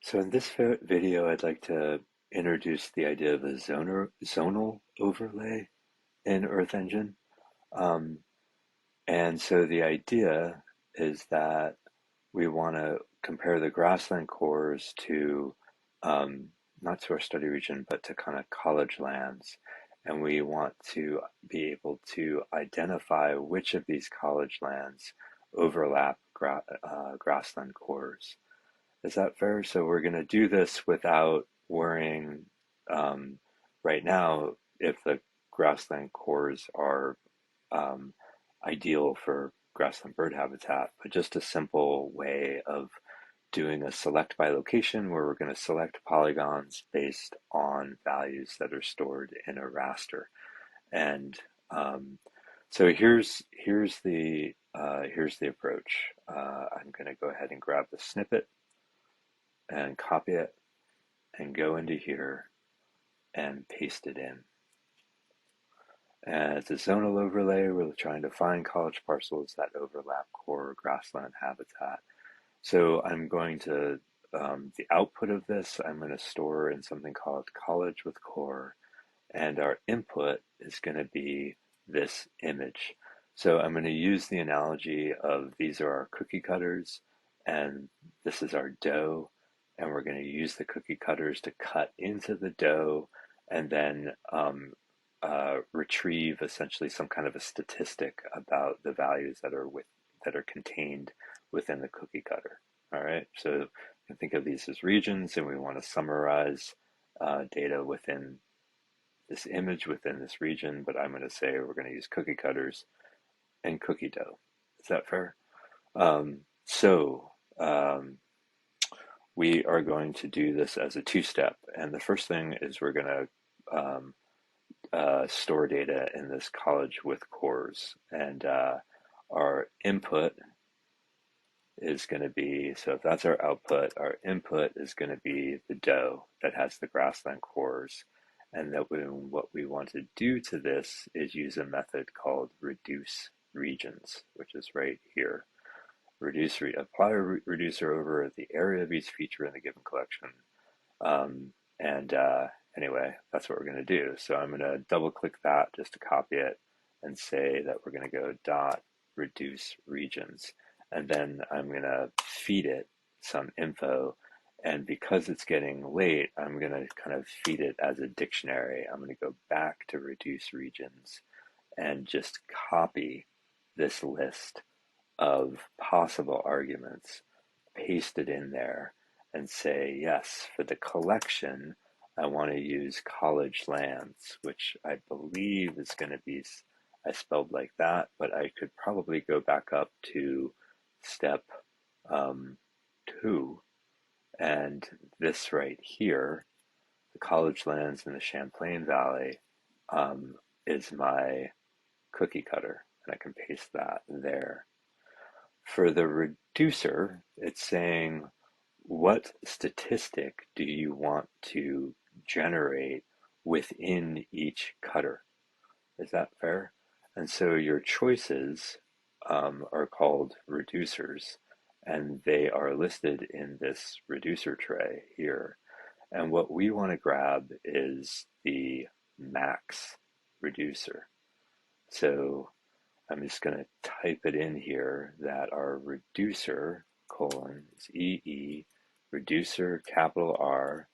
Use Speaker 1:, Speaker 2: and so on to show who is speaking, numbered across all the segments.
Speaker 1: So in this video, I'd like to introduce the idea of a zonal overlay in Earth Engine. Um, and so the idea is that we want to compare the grassland cores to um, not to our study region, but to kind of college lands. And we want to be able to identify which of these college lands overlap grassland cores. Is that fair? So we're going to do this without worrying um, right now if the grassland cores are um, ideal for grassland bird habitat, but just a simple way of doing a select by location where we're going to select polygons based on values that are stored in a raster. And so here's the approach. I'm going to go ahead and grab the snippet and copy it and go into here and paste it in. And it's a zonal overlay. We're trying to find college parcels that overlap core grassland habitat. So I'm going to, the output of this, I'm going to store in something called college with core. And our input is going to be this image. So I'm going to use the analogy of these are our cookie cutters and this is our dough. And we're going to use the cookie cutters to cut into the dough and then retrieve essentially some kind of a statistic about the values that are contained within the cookie cutter. All right, so you can think of these as regions, and we want to summarize data within this image within this region. But I'm going to say we're going to use cookie cutters and cookie dough. Is that fair? Um, so um, we are going to do this as a two-step, and the first thing is we're going to store data in this college with cores. And our input is going to be, so if that's our output, our input is going to be the dough that has the grassland cores. And that what we want to do to this is use a method called reduce regions, which is right here. Apply a reducer over the area of each feature in the given collection. And anyway, that's what we're going to do. So I'm going to double click that just to copy it and say that we're going to go dot reduce regions. And then I'm going to feed it some info. And because it's getting late, I'm going to kind of feed it as a dictionary. I'm going to go back to reduce regions and just copy this list of possible arguments, paste it in there, and say, yes, for the collection, I want to use college lands, which I believe is going to be, I spelled like that, but I could probably go back up to step 2, and this right here, the college lands in the Champlain Valley, is my cookie cutter, and I can paste that there. For the reducer, it's saying, what statistic do you want to generate within each cutter? Is that fair? And so your choices are called reducers, and they are listed in this reducer tray here. And what we want to grab is the max reducer. So I'm just going to type it in here that our reducer colon is EE reducer capital R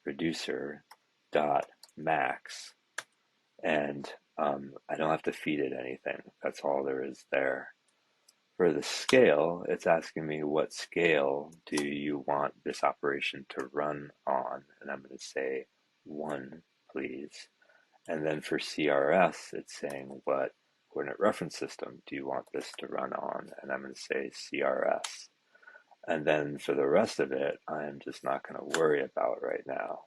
Speaker 1: reducer dot max, and I don't have to feed it anything. That's all there is there. For the scale, it's asking me what scale do you want this operation to run on, and I'm going to say 1, please. And then for CRS, it's saying what coordinate reference system do you want this to run on? And I'm going to say CRS. And then for the rest of it, I'm just not going to worry about right now.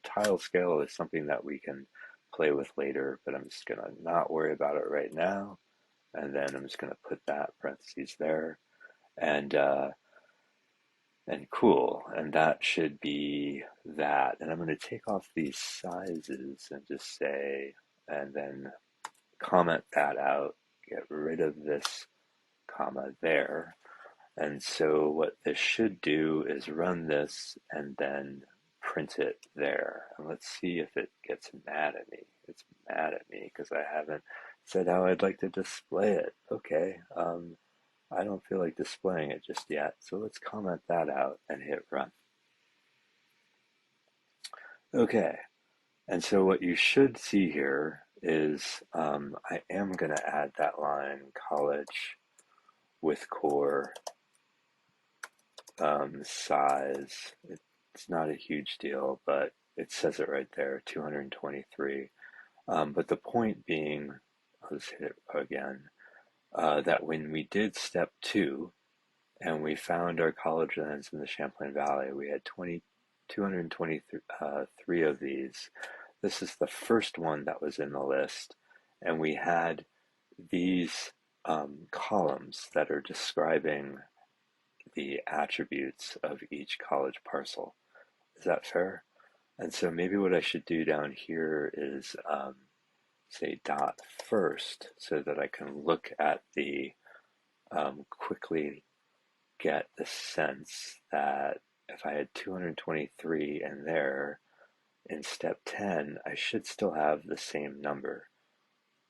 Speaker 1: Tile scale is something that we can play with later, but I'm just going to not worry about it right now. And then I'm just going to put that parentheses there. And cool, and that should be that. And I'm going to take off these sizes and just say, and then comment that out, get rid of this comma there, And so what this should do is run this and then print it there. And let's see if it gets mad at me. It's mad at me because I haven't said how I'd like to display it. Okay, I don't feel like displaying it just yet. So let's comment that out and hit run. Okay, and so what you should see here is I am going to add that line college with core size. It's not a huge deal, but it says it right there, 223. But the point being, I'll just hit it again, that when we did step 2 and we found our college lands in the Champlain Valley, we had 223 of these. This is the first one that was in the list, and we had these columns that are describing the attributes of each college parcel. Is that fair? And so maybe what I should do down here is say dot first so that I can look at the quickly get the sense that if I had 223 in there, in step 10, I should still have the same number,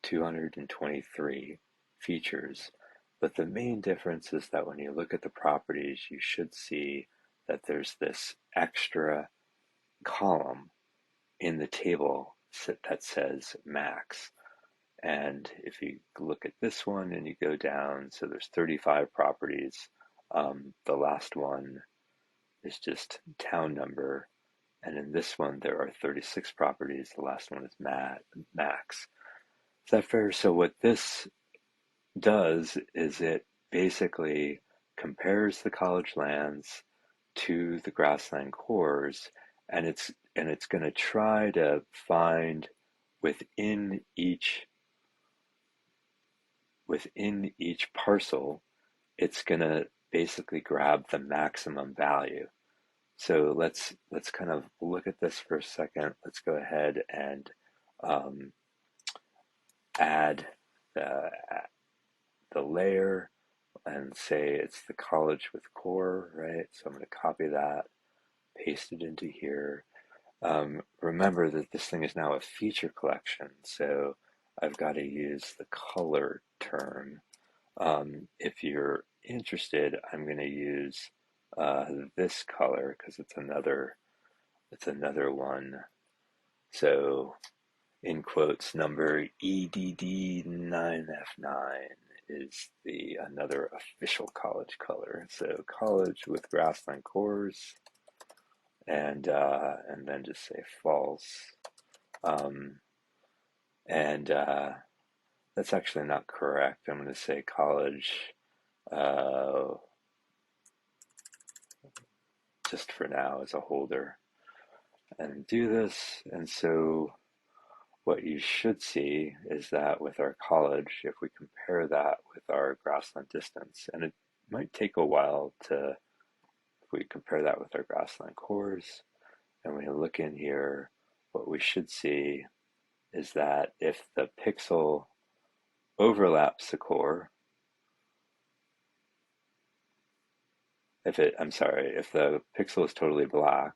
Speaker 1: 223 features. But the main difference is that when you look at the properties, you should see that there's this extra column in the table that says max. And if you look at this one and you go down, so there's 35 properties. The last one is just town number. And in this one, there are 36 properties. The last one is max. Is that fair? So what this does is it basically compares the college lands to the grassland cores, and it's going to try to find within each parcel, it's going to basically grab the maximum value. So let's kind of look at this for a second. Let's go ahead and add the layer and say it's the college with core, right? So I'm going to copy that, paste it into here. Remember that this thing is now a feature collection, so I've got to use the color term. If you're interested, I'm going to use this color because it's another one. So in quotes, number EDD9F9 is another official college color. So college with grassland cores, and then just say false. And that's actually not correct. I'm going to say college just for now as a holder, and do this. And so what you should see is that with our college, if we compare that with our grassland distance, and it might take a while if we compare that with our grassland cores, and we look in here, what we should see is that if the pixel overlaps the core, if the pixel is totally black,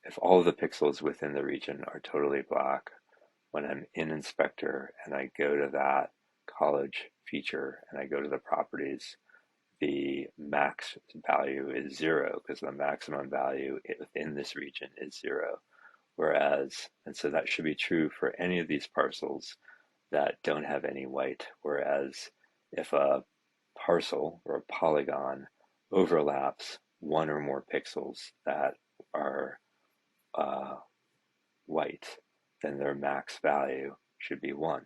Speaker 1: if all of the pixels within the region are totally black, when I'm in Inspector and I go to that college feature and I go to the properties, the max value is 0 because the maximum value within this region is 0. And so that should be true for any of these parcels that don't have any white. Whereas if a parcel or a polygon overlaps one or more pixels that are white, then their max value should be 1.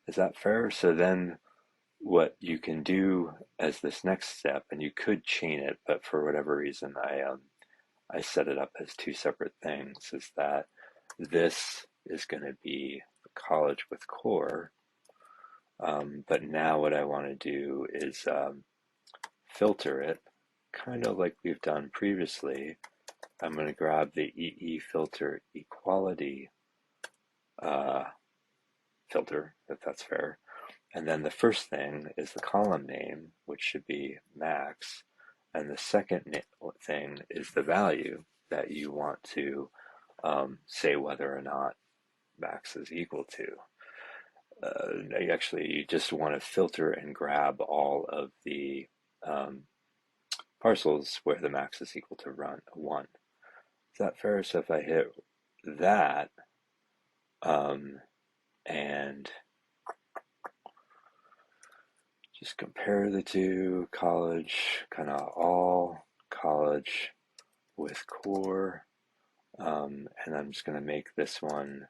Speaker 1: Is that fair? So then what you can do as this next step, and you could chain it, but for whatever reason I set it up as 2 separate things, is that this is going to be college with core, but now what I want to do is filter it, kind of like we've done previously. I'm going to grab the EE filter equality filter, if that's fair, And then the first thing is the column name, which should be max. And the second thing is the value that you want to say whether or not max is equal to. Actually, you just want to filter and grab all of the um, parcels where the max is equal to 1. Is that fair? So if I hit that um, and just compare the two, college, kind of all college with core, and I'm just going to make this one,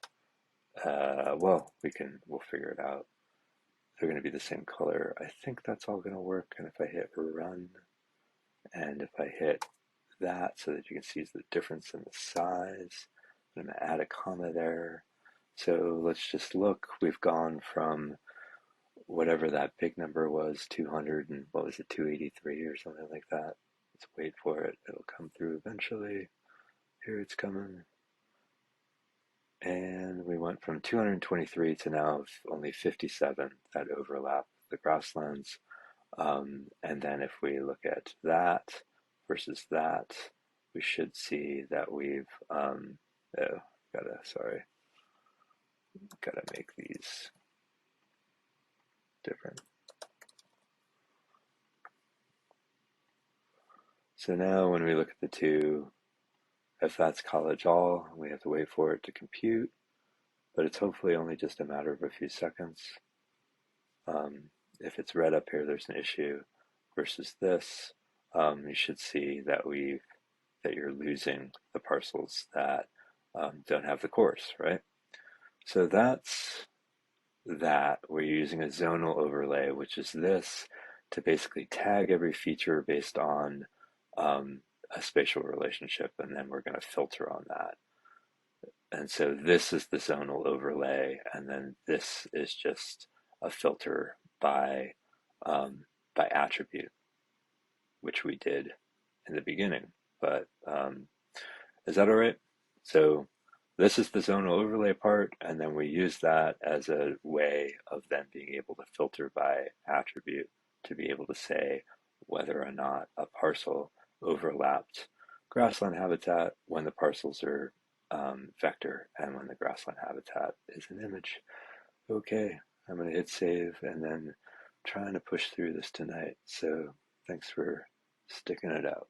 Speaker 1: well, we'll figure it out. They're going to be the same color. I think that's all going to work. And if I hit run, and if I hit that so that you can see the difference in the size, I'm going to add a comma there. So let's just look. We've gone from whatever that big number was, 200 and what was it, 283 or something like that. Let's wait for it. It'll come through eventually. Here it's coming. And we went from 223 to now only 57 that overlap the grasslands. And then if we look at that versus that, we should see that we've, gotta make these different. So now when we look at the two, if that's college all, we have to wait for it to compute, but it's hopefully only just a matter of a few seconds. If it's red up here, there's an issue versus this. You should see that you're losing the parcels that don't have the course, right? So that's that. We're using a zonal overlay, which is this, to basically tag every feature based on a spatial relationship, and then we're going to filter on that. And so this is the zonal overlay, and then this is just a filter by attribute, which we did in the beginning. But is that all right? So this is the zonal overlay part, and then we use that as a way of then being able to filter by attribute to be able to say whether or not a parcel overlapped grassland habitat when the parcels are vector and when the grassland habitat is an image. Okay, I'm going to hit save and then trying to push through this tonight. So thanks for sticking it out.